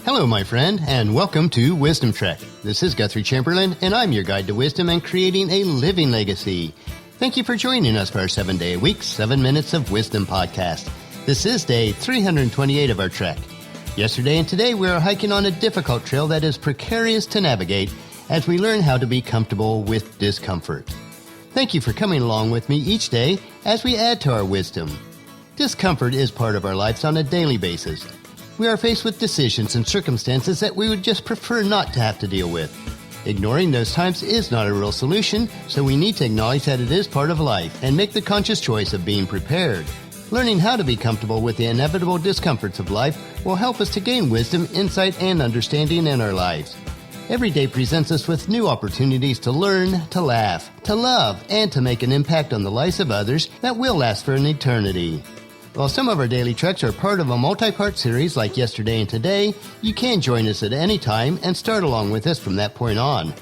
Hello, my friend, and welcome to Wisdom Trek. This is Guthrie Chamberlain, and I'm your guide to wisdom and creating a living legacy. Thank you for joining us for our 7-day-a-week, 7 Minutes of Wisdom podcast. This is day 328 of our trek. Yesterday and today, we are hiking on a difficult trail that is precarious to navigate as we learn how to be comfortable with discomfort. Thank you for coming along with me each day as we add to our wisdom. Discomfort is part of our lives on a daily basis. We are faced with decisions and circumstances that we would just prefer not to have to deal with. Ignoring those times is not a real solution, so we need to acknowledge that it is part of life and make the conscious choice of being prepared. Learning how to be comfortable with the inevitable discomforts of life will help us to gain wisdom, insight, and understanding in our lives. Every day presents us with new opportunities to learn, to laugh, to love, and to make an impact on the lives of others that will last for an eternity. While some of our daily treks are part of a multi-part series like yesterday and today, you can join us at any time and start along with us from that point on.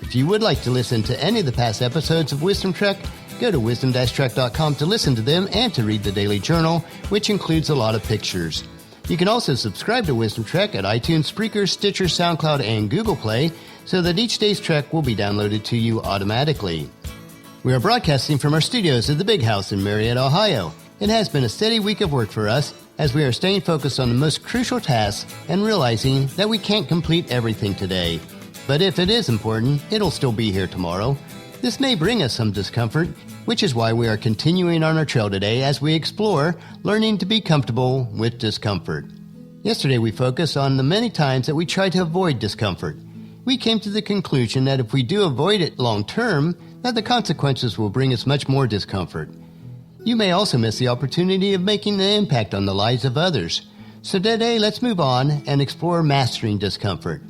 If you would like to listen to any of the past episodes of Wisdom Trek, go to wisdom-trek.com to listen to them and to read the daily journal, which includes a lot of pictures. You can also subscribe to Wisdom Trek at iTunes, Spreaker, Stitcher, SoundCloud, and Google Play so that each day's trek will be downloaded to you automatically. We are broadcasting from our studios at the Big House in Marietta, Ohio. It has been a steady week of work for us as we are staying focused on the most crucial tasks and realizing that we can't complete everything today. But if it is important, it'll still be here tomorrow. This may bring us some discomfort, which is why we are continuing on our trail today as we explore learning to be comfortable with discomfort. Yesterday we focused on the many times that we try to avoid discomfort. We came to the conclusion that if we do avoid it long term, that the consequences will bring us much more discomfort. You may also miss the opportunity of making an impact on the lives of others. So today, let's move on and explore mastering discomfort.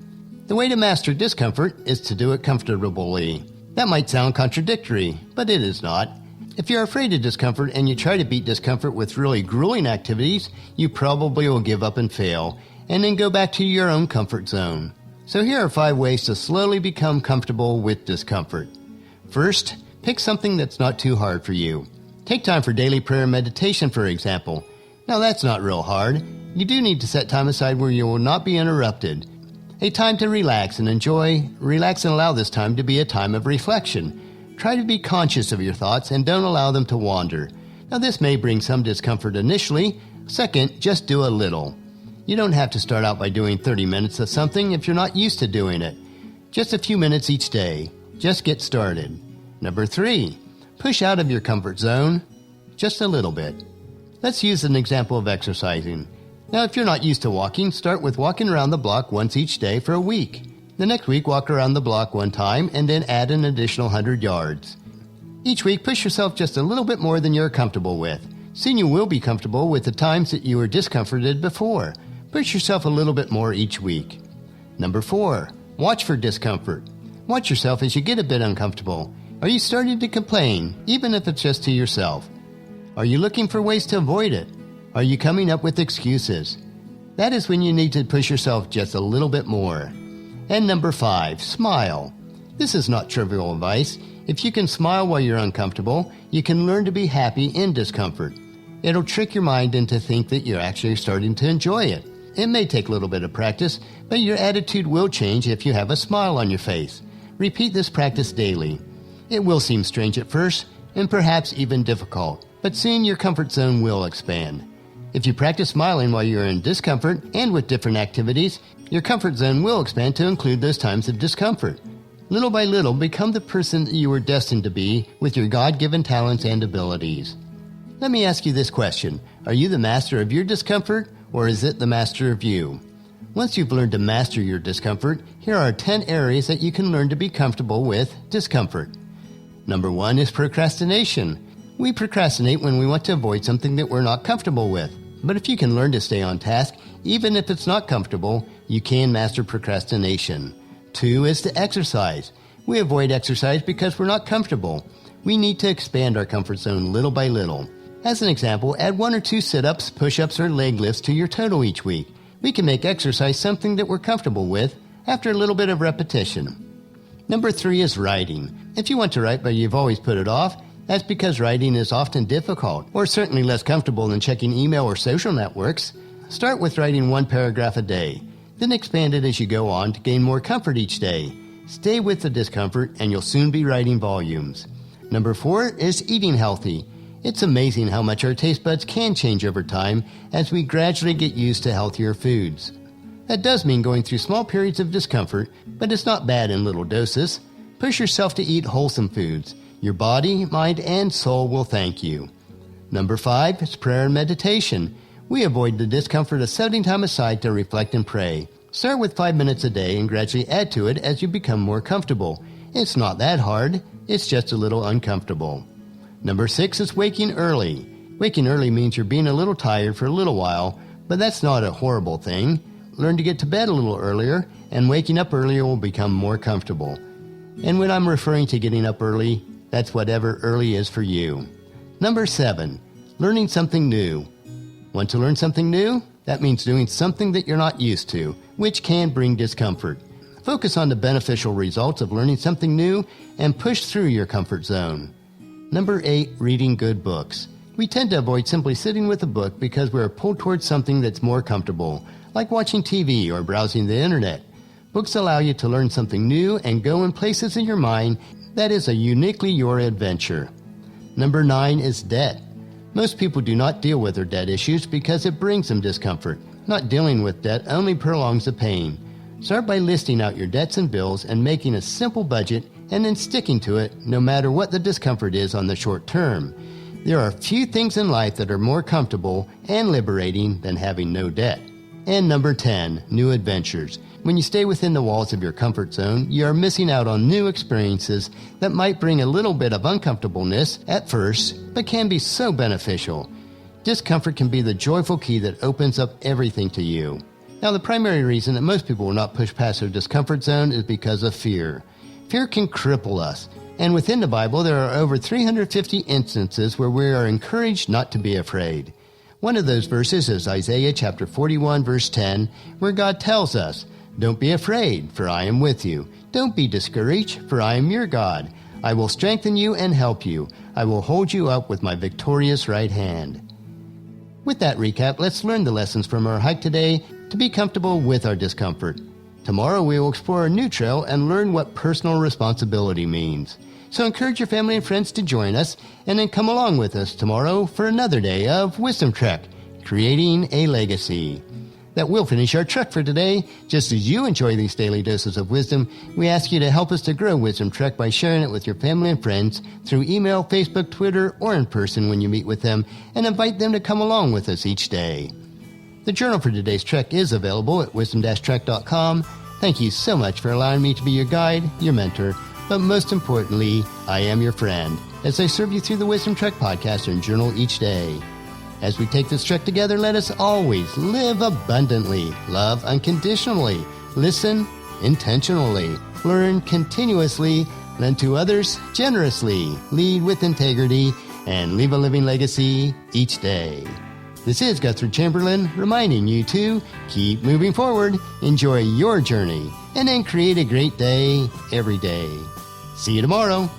The way to master discomfort is to do it comfortably. That might sound contradictory, but it is not. If you're afraid of discomfort and you try to beat discomfort with really grueling activities, you probably will give up and fail, and then go back to your own comfort zone. So here are 5 ways to slowly become comfortable with discomfort. First, pick something that's not too hard for you. Take time for daily prayer and meditation, for example. Now, that's not real hard. You do need to set time aside where you will not be interrupted. A time to relax and enjoy. Relax and allow this time to be a time of reflection. Try to be conscious of your thoughts and don't allow them to wander. Now, this may bring some discomfort initially. Second, just do a little. You don't have to start out by doing 30 minutes of something if you're not used to doing it. Just a few minutes each day. Just get started. Number 3. Push out of your comfort zone just a little bit. Let's use an example of exercising. Now, if you're not used to walking, start with walking around the block once each day for a week. The next week, walk around the block one time and then add an additional 100 yards. Each week, push yourself just a little bit more than you're comfortable with. Soon you will be comfortable with the times that you were discomforted before. Push yourself a little bit more each week. Number 4, watch for discomfort. Watch yourself as you get a bit uncomfortable. Are you starting to complain, even if it's just to yourself? Are you looking for ways to avoid it? Are you coming up with excuses? That is when you need to push yourself just a little bit more. And number 5, smile. This is not trivial advice. If you can smile while you're uncomfortable, you can learn to be happy in discomfort. It'll trick your mind into think that you're actually starting to enjoy it. It may take a little bit of practice, but your attitude will change if you have a smile on your face. Repeat this practice daily. It will seem strange at first, and perhaps even difficult, but soon your comfort zone will expand. If you practice smiling while you're in discomfort and with different activities, your comfort zone will expand to include those times of discomfort. Little by little, become the person that you were destined to be with your God-given talents and abilities. Let me ask you this question. Are you the master of your discomfort, or is it the master of you? Once you've learned to master your discomfort, here are 10 areas that you can learn to be comfortable with discomfort. Number 1 is procrastination. We procrastinate when we want to avoid something that we're not comfortable with. But if you can learn to stay on task, even if it's not comfortable, you can master procrastination. 2 is to exercise. We avoid exercise because we're not comfortable. We need to expand our comfort zone little by little. As an example, add 1 or 2 sit-ups, push-ups, or leg lifts to your total each week. We can make exercise something that we're comfortable with after a little bit of repetition. Number 3 is writing. If you want to write but you've always put it off, that's because writing is often difficult, or certainly less comfortable than checking email or social networks. Start with writing 1 paragraph a day. Then expand it as you go on to gain more comfort each day. Stay with the discomfort and you'll soon be writing volumes. Number 4 is eating healthy. It's amazing how much our taste buds can change over time as we gradually get used to healthier foods. That does mean going through small periods of discomfort, but it's not bad in little doses. Push yourself to eat wholesome foods. Your body, mind, and soul will thank you. Number 5 is prayer and meditation. We avoid the discomfort of setting time aside to reflect and pray. Start with 5 minutes a day and gradually add to it as you become more comfortable. It's not that hard, it's just a little uncomfortable. Number 6 is waking early. Waking early means you're being a little tired for a little while, but that's not a horrible thing. Learn to get to bed a little earlier, and waking up earlier will become more comfortable. And when I'm referring to getting up early, that's whatever early is for you. Number 7, learning something new. Want to learn something new? That means doing something that you're not used to, which can bring discomfort. Focus on the beneficial results of learning something new and push through your comfort zone. Number 8, reading good books. We tend to avoid simply sitting with a book because we're pulled towards something that's more comfortable, like watching TV or browsing the internet. Books allow you to learn something new and go in places in your mind that is a uniquely your adventure. Number 9 is debt. Most people do not deal with their debt issues because it brings them discomfort. Not dealing with debt only prolongs the pain. Start by listing out your debts and bills and making a simple budget and then sticking to it no matter what the discomfort is on the short term. There are few things in life that are more comfortable and liberating than having no debt. And number 10, new adventures. When you stay within the walls of your comfort zone, you are missing out on new experiences that might bring a little bit of uncomfortableness at first, but can be so beneficial. Discomfort can be the joyful key that opens up everything to you. Now, the primary reason that most people will not push past their discomfort zone is because of fear. Fear can cripple us, and within the Bible there are over 350 instances where we are encouraged not to be afraid. One of those verses is Isaiah chapter 41 verse 10, where God tells us, "Don't be afraid, for I am with you. Don't be discouraged, for I am your God. I will strengthen you and help you. I will hold you up with my victorious right hand." With that recap, let's learn the lessons from our hike today to be comfortable with our discomfort. Tomorrow we will explore a new trail and learn what personal responsibility means. So encourage your family and friends to join us, and then come along with us tomorrow for another day of Wisdom Trek, creating a legacy. That will finish our trek for today. Just as you enjoy these daily doses of wisdom, we ask you to help us to grow Wisdom Trek by sharing it with your family and friends through email, Facebook, Twitter, or in person when you meet with them, and invite them to come along with us each day. The journal for today's trek is available at wisdom-trek.com. Thank you so much for allowing me to be your guide, your mentor, but most importantly, I am your friend, as I serve you through the Wisdom Trek podcast and journal each day. As we take this trek together, let us always live abundantly, love unconditionally, listen intentionally, learn continuously, lend to others generously, lead with integrity, and leave a living legacy each day. This is Guthrie Chamberlain reminding you to keep moving forward, enjoy your journey, and then create a great day every day. See you tomorrow.